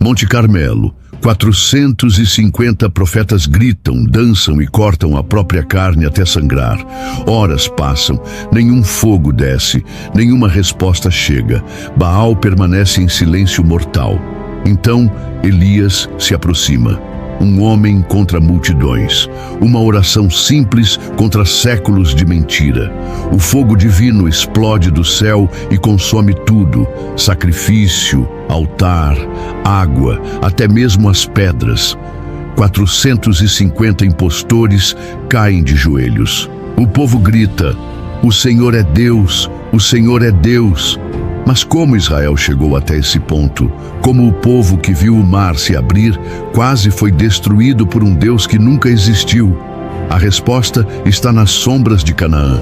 Monte Carmelo, 450 profetas gritam, dançam e cortam a própria carne até sangrar. Horas passam, nenhum fogo desce, nenhuma resposta chega. Baal permanece em silêncio mortal. Então Elias se aproxima. Um homem contra multidões. Uma oração simples contra séculos de mentira. O fogo divino explode do céu e consome tudo: sacrifício, altar, água, até mesmo as pedras. 450 impostores caem de joelhos. O povo grita: "O Senhor é Deus, o Senhor é Deus." Mas como Israel chegou até esse ponto? Como o povo que viu o mar se abrir quase foi destruído por um Deus que nunca existiu? A resposta está nas sombras de Canaã,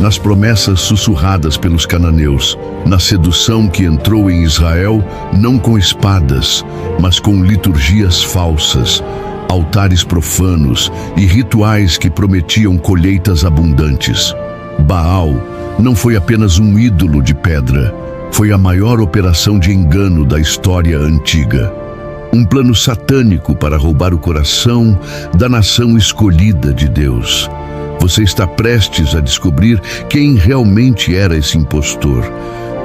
nas promessas sussurradas pelos cananeus, na sedução que entrou em Israel não com espadas, mas com liturgias falsas, altares profanos e rituais que prometiam colheitas abundantes. Baal não foi apenas um ídolo de pedra. Foi a maior operação de engano da história antiga. Um plano satânico para roubar o coração da nação escolhida de Deus. Você está prestes a descobrir quem realmente era esse impostor,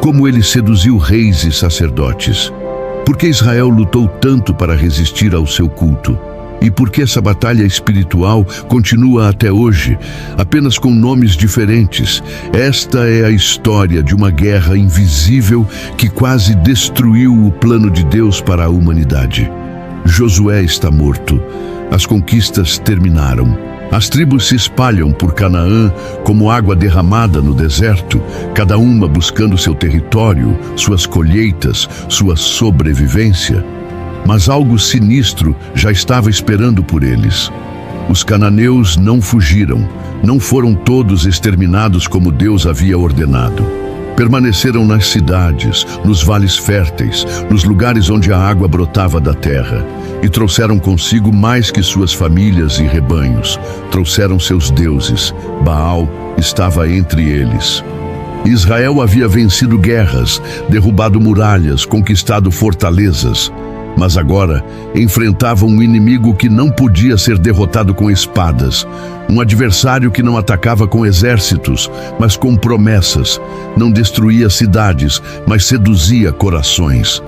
como ele seduziu reis e sacerdotes. Por que Israel lutou tanto para resistir ao seu culto? E por que essa batalha espiritual continua até hoje, apenas com nomes diferentes? Esta é a história de uma guerra invisível que quase destruiu o plano de Deus para a humanidade. Josué está morto. As conquistas terminaram. As tribos se espalham por Canaã como água derramada no deserto, cada uma buscando seu território, suas colheitas, sua sobrevivência. Mas algo sinistro já estava esperando por eles. Os cananeus não fugiram, não foram todos exterminados como Deus havia ordenado. Permaneceram nas cidades, nos vales férteis, nos lugares onde a água brotava da terra, e trouxeram consigo mais que suas famílias e rebanhos. Trouxeram seus deuses. Baal estava entre eles. Israel havia vencido guerras, derrubado muralhas, conquistado fortalezas. Mas agora enfrentava um inimigo que não podia ser derrotado com espadas, um adversário que não atacava com exércitos, mas com promessas, não destruía cidades, mas seduzia corações.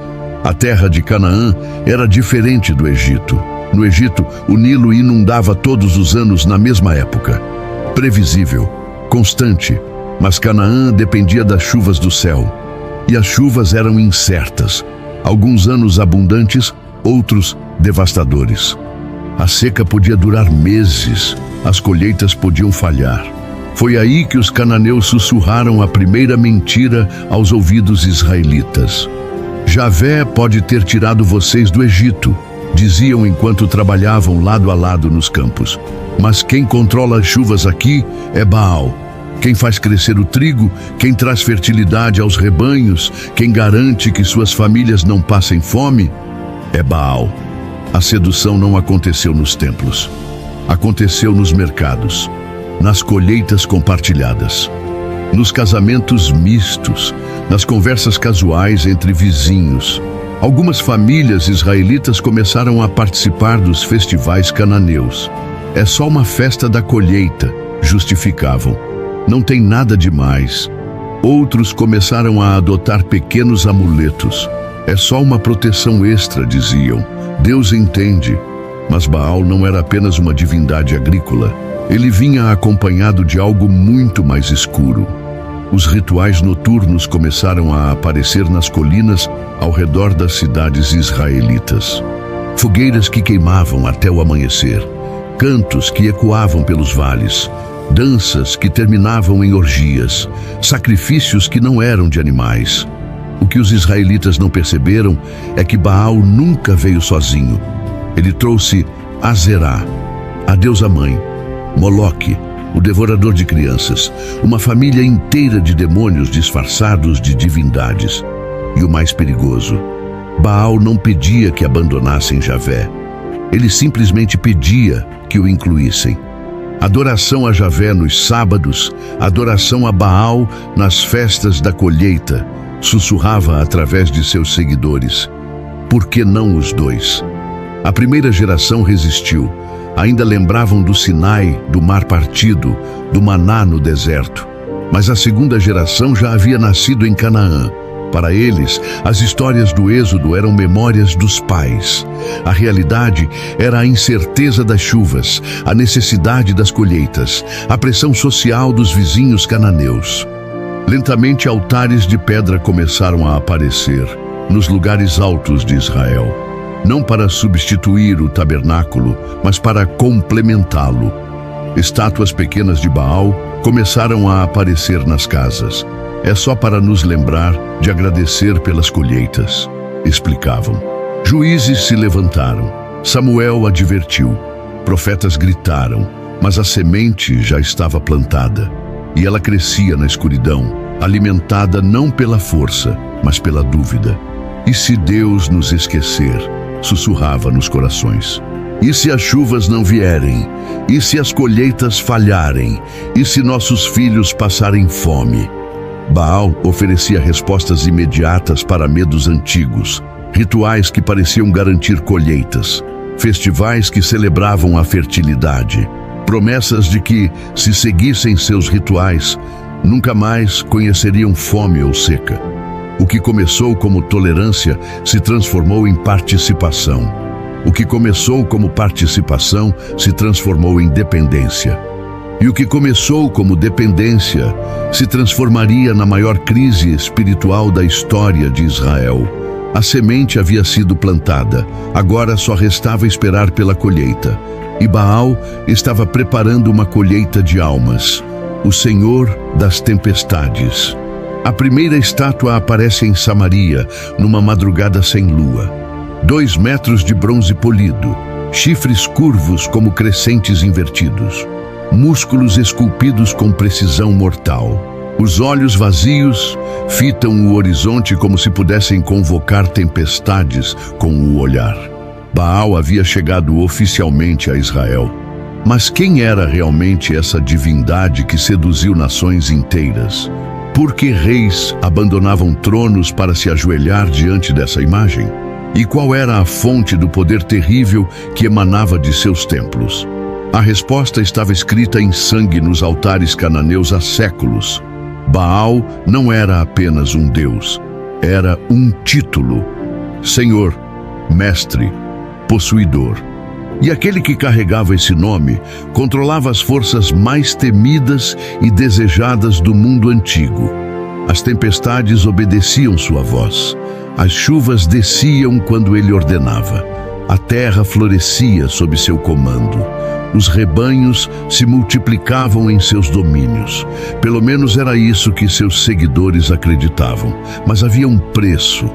A terra de Canaã era diferente do Egito. No Egito, o Nilo inundava todos os anos na mesma época. Previsível, constante, mas Canaã dependia das chuvas do céu. E as chuvas eram incertas. Alguns anos abundantes, outros devastadores. A seca podia durar meses, as colheitas podiam falhar. Foi aí que os cananeus sussurraram a primeira mentira aos ouvidos israelitas. Javé pode ter tirado vocês do Egito, diziam enquanto trabalhavam lado a lado nos campos. Mas quem controla as chuvas aqui é Baal. Quem faz crescer o trigo, quem traz fertilidade aos rebanhos, quem garante que suas famílias não passem fome, é Baal. A sedução não aconteceu nos templos. Aconteceu nos mercados, nas colheitas compartilhadas, nos casamentos mistos, nas conversas casuais entre vizinhos. Algumas famílias israelitas começaram a participar dos festivais cananeus. É só uma festa da colheita, justificavam. Não tem nada demais. Outros começaram a adotar pequenos amuletos. É só uma proteção extra, diziam. Deus entende. Mas Baal não era apenas uma divindade agrícola. Ele vinha acompanhado de algo muito mais escuro. Os rituais noturnos começaram a aparecer nas colinas ao redor das cidades israelitas. Fogueiras que queimavam até o amanhecer. Cantos que ecoavam pelos vales. Danças que terminavam em orgias, sacrifícios que não eram de animais. O que os israelitas não perceberam é que Baal nunca veio sozinho. Ele trouxe Azerá, a deusa mãe, Moloque, o devorador de crianças, uma família inteira de demônios disfarçados de divindades. E o mais perigoso, Baal não pedia que abandonassem Javé. Ele simplesmente pedia que o incluíssem. Adoração a Javé nos sábados, adoração a Baal nas festas da colheita, sussurrava através de seus seguidores. por que não os dois? A primeira geração resistiu. Ainda lembravam do Sinai, do mar partido, do maná no deserto. Mas a segunda geração já havia nascido em Canaã. Para eles, as histórias do Êxodo eram memórias dos pais. A realidade era a incerteza das chuvas, a necessidade das colheitas, a pressão social dos vizinhos cananeus. Lentamente, altares de pedra começaram a aparecer nos lugares altos de Israel. Não para substituir o tabernáculo, mas para complementá-lo. Estátuas pequenas de Baal começaram a aparecer nas casas. É só para nos lembrar de agradecer pelas colheitas, explicavam. Juízes se levantaram. Samuel advertiu. Profetas gritaram, mas a semente já estava plantada. E ela crescia na escuridão, alimentada não pela força, mas pela dúvida. E se Deus nos esquecer? Sussurrava nos corações. E se as chuvas não vierem? E se as colheitas falharem? E se nossos filhos passarem fome? Baal oferecia respostas imediatas para medos antigos, rituais que pareciam garantir colheitas, festivais que celebravam a fertilidade, promessas de que, se seguissem seus rituais, nunca mais conheceriam fome ou seca. O que começou como tolerância se transformou em participação. O que começou como participação se transformou em dependência. E o que começou como dependência se transformaria na maior crise espiritual da história de Israel. A semente havia sido plantada, agora só restava esperar pela colheita. E Baal estava preparando uma colheita de almas, o Senhor das tempestades. A primeira estátua aparece em Samaria, numa madrugada sem lua. 2 metros de bronze polido, chifres curvos como crescentes invertidos. Músculos esculpidos com precisão mortal. Os olhos vazios fitam o horizonte como se pudessem convocar tempestades com o olhar. Baal havia chegado oficialmente a Israel. Mas quem era realmente essa divindade que seduziu nações inteiras? Por que reis abandonavam tronos para se ajoelhar diante dessa imagem? E qual era a fonte do poder terrível que emanava de seus templos? A resposta estava escrita em sangue nos altares cananeus há séculos. Baal não era apenas um deus, era um título. Senhor, mestre, possuidor. E aquele que carregava esse nome controlava as forças mais temidas e desejadas do mundo antigo. As tempestades obedeciam sua voz. As chuvas desciam quando ele ordenava. A terra florescia sob seu comando. Os rebanhos se multiplicavam em seus domínios. Pelo menos era isso que seus seguidores acreditavam. Mas havia um preço.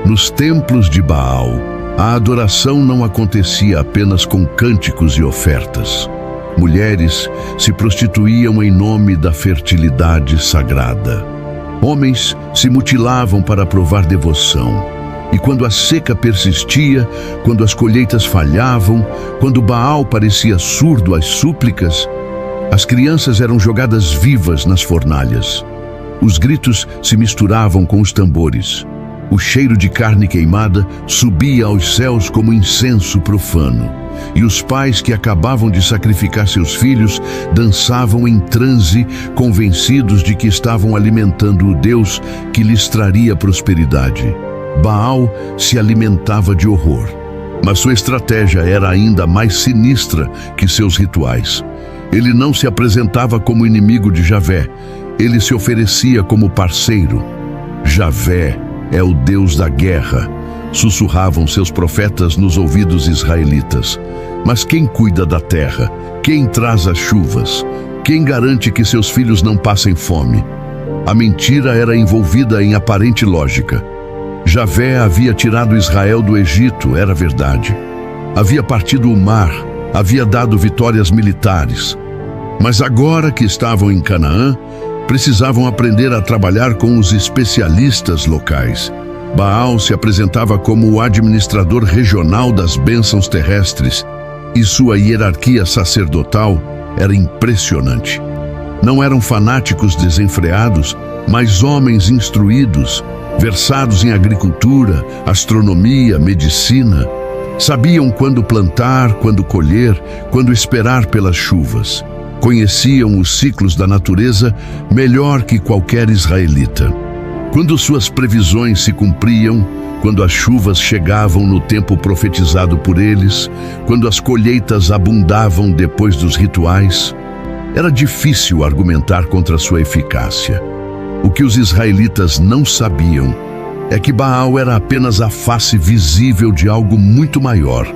Nos templos de Baal, a adoração não acontecia apenas com cânticos e ofertas. Mulheres se prostituíam em nome da fertilidade sagrada. Homens se mutilavam para provar devoção. E quando a seca persistia, quando as colheitas falhavam, quando Baal parecia surdo às súplicas, as crianças eram jogadas vivas nas fornalhas. Os gritos se misturavam com os tambores. O cheiro de carne queimada subia aos céus como incenso profano. E os pais que acabavam de sacrificar seus filhos dançavam em transe, convencidos de que estavam alimentando o Deus que lhes traria prosperidade. Baal se alimentava de horror, mas sua estratégia era ainda mais sinistra que seus rituais. Ele não se apresentava como inimigo de Javé, ele se oferecia como parceiro. Javé é o Deus da guerra, sussurravam seus profetas nos ouvidos israelitas. Mas quem cuida da terra? Quem traz as chuvas? Quem garante que seus filhos não passem fome? A mentira era envolvida em aparente lógica. Javé havia tirado Israel do Egito, era verdade. Havia partido o mar, havia dado vitórias militares. Mas agora que estavam em Canaã, precisavam aprender a trabalhar com os especialistas locais. Baal se apresentava como o administrador regional das bênçãos terrestres, e sua hierarquia sacerdotal era impressionante. Não eram fanáticos desenfreados, mas homens instruídos, versados em agricultura, astronomia, medicina. Sabiam quando plantar, quando colher, quando esperar pelas chuvas. Conheciam os ciclos da natureza melhor que qualquer israelita. Quando suas previsões se cumpriam, quando as chuvas chegavam no tempo profetizado por eles, quando as colheitas abundavam depois dos rituais, era difícil argumentar contra sua eficácia. O que os israelitas não sabiam é que Baal era apenas a face visível de algo muito maior.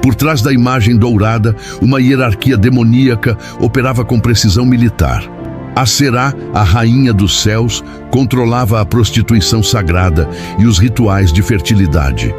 Por trás da imagem dourada, uma hierarquia demoníaca operava com precisão militar. Aserá, a rainha dos céus, controlava a prostituição sagrada e os rituais de fertilidade.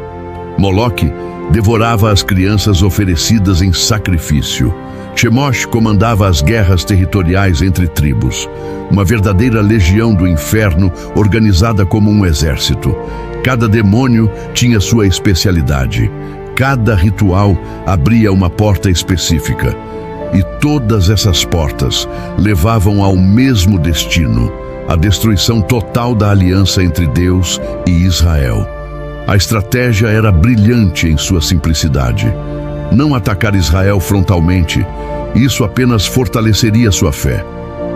Moloque devorava as crianças oferecidas em sacrifício. Chemosh comandava as guerras territoriais entre tribos. Uma verdadeira legião do inferno organizada como um exército. Cada demônio tinha sua especialidade. Cada ritual abria uma porta específica. E todas essas portas levavam ao mesmo destino, a destruição total da aliança entre Deus e Israel. A estratégia era brilhante em sua simplicidade. Não atacar Israel frontalmente, isso apenas fortaleceria sua fé,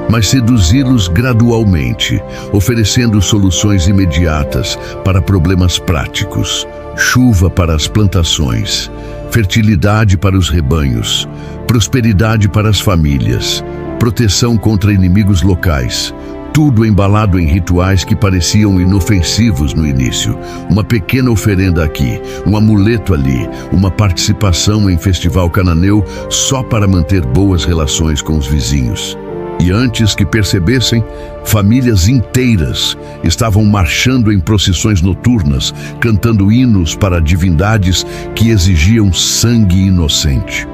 mas seduzi-los gradualmente, oferecendo soluções imediatas para problemas práticos. Chuva para as plantações, fertilidade para os rebanhos, prosperidade para as famílias, proteção contra inimigos locais, tudo embalado em rituais que pareciam inofensivos no início. Uma pequena oferenda aqui, um amuleto ali, uma participação em festival cananeu só para manter boas relações com os vizinhos. E antes que percebessem, famílias inteiras estavam marchando em procissões noturnas, cantando hinos para divindades que exigiam sangue inocente.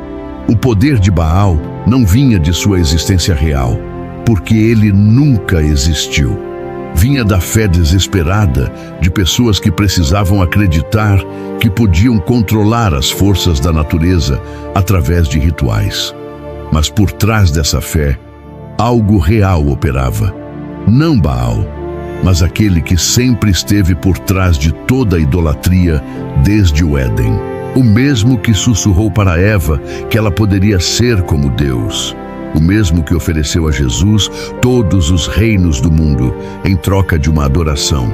O poder de Baal não vinha de sua existência real, porque ele nunca existiu. Vinha da fé desesperada de pessoas que precisavam acreditar que podiam controlar as forças da natureza através de rituais. Mas por trás dessa fé, algo real operava. Não Baal, mas aquele que sempre esteve por trás de toda a idolatria desde o Éden. O mesmo que sussurrou para Eva que ela poderia ser como Deus. O mesmo que ofereceu a Jesus todos os reinos do mundo em troca de uma adoração.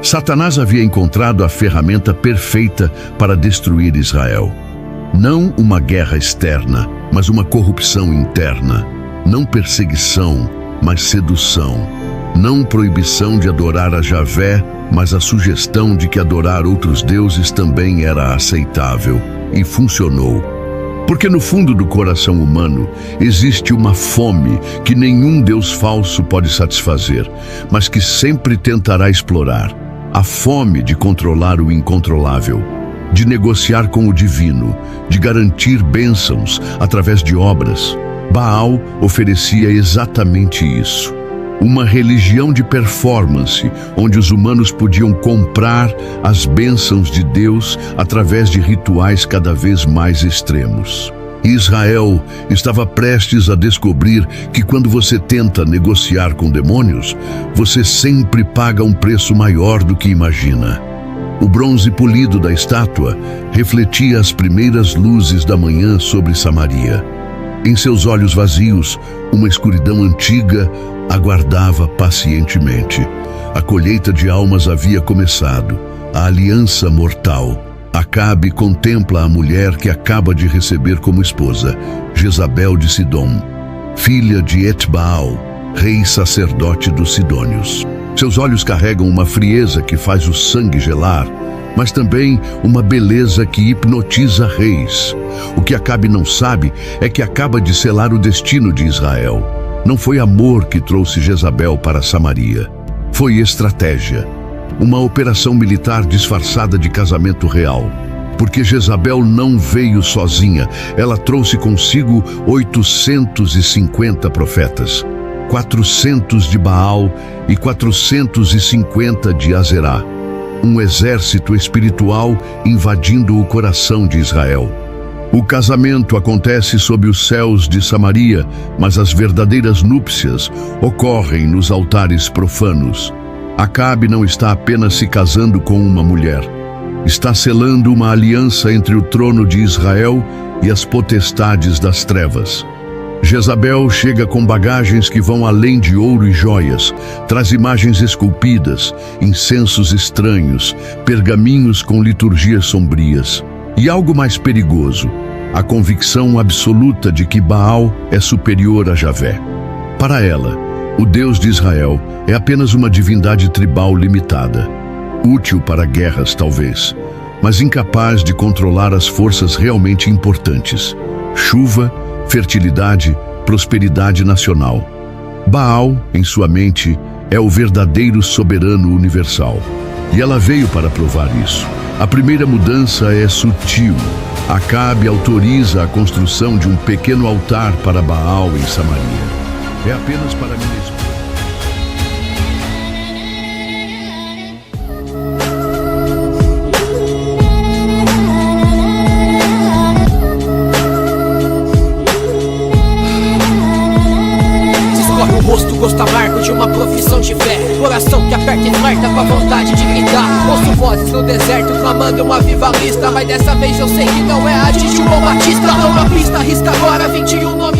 Satanás havia encontrado a ferramenta perfeita para destruir Israel. Não uma guerra externa, mas uma corrupção interna. Não perseguição, mas sedução. Não proibição de adorar a Javé, mas a sugestão de que adorar outros deuses também era aceitável. E funcionou. Porque no fundo do coração humano existe uma fome que nenhum Deus falso pode satisfazer, mas que sempre tentará explorar. A fome de controlar o incontrolável, de negociar com o divino, de garantir bênçãos através de obras. Baal oferecia exatamente isso. Uma religião de performance, onde os humanos podiam comprar as bênçãos de Deus através de rituais cada vez mais extremos. Israel estava prestes a descobrir que quando você tenta negociar com demônios, você sempre paga um preço maior do que imagina. O bronze polido da estátua refletia as primeiras luzes da manhã sobre Samaria. Em seus olhos vazios, uma escuridão antiga aguardava pacientemente. A colheita de almas havia começado, a aliança mortal. Acabe contempla a mulher que acaba de receber como esposa, Jezabel de Sidom, filha de Etbaal, rei sacerdote dos Sidônios. Seus olhos carregam uma frieza que faz o sangue gelar, mas também uma beleza que hipnotiza reis. O que Acabe não sabe é que acaba de selar o destino de Israel. Não foi amor que trouxe Jezabel para Samaria. Foi estratégia. Uma operação militar disfarçada de casamento real. Porque Jezabel não veio sozinha. Ela trouxe consigo 850 profetas. 400 de Baal e 450 de Aserá. Um exército espiritual invadindo o coração de Israel. O casamento acontece sob os céus de Samaria, mas as verdadeiras núpcias ocorrem nos altares profanos. Acabe não está apenas se casando com uma mulher, está selando uma aliança entre o trono de Israel e as potestades das trevas. Jezabel chega com bagagens que vão além de ouro e joias, traz imagens esculpidas, incensos estranhos, pergaminhos com liturgias sombrias. E algo mais perigoso, a convicção absoluta de que Baal é superior a Javé. Para ela, o Deus de Israel é apenas uma divindade tribal limitada, útil para guerras talvez, mas incapaz de controlar as forças realmente importantes: chuva, fertilidade, prosperidade nacional. Baal, em sua mente, é o verdadeiro soberano universal. E ela veio para provar isso. A primeira mudança é sutil. Acabe autoriza a construção de um pequeno altar para Baal em Samaria. É apenas para minha esposa. Gosto amargo de uma profissão de fé, coração que aperta e flerta com a vontade de gritar. Ouço vozes no deserto clamando uma viva lista, mas dessa vez eu sei que não é a de João Batista. Toma a pista, arrisca agora 21 nomes.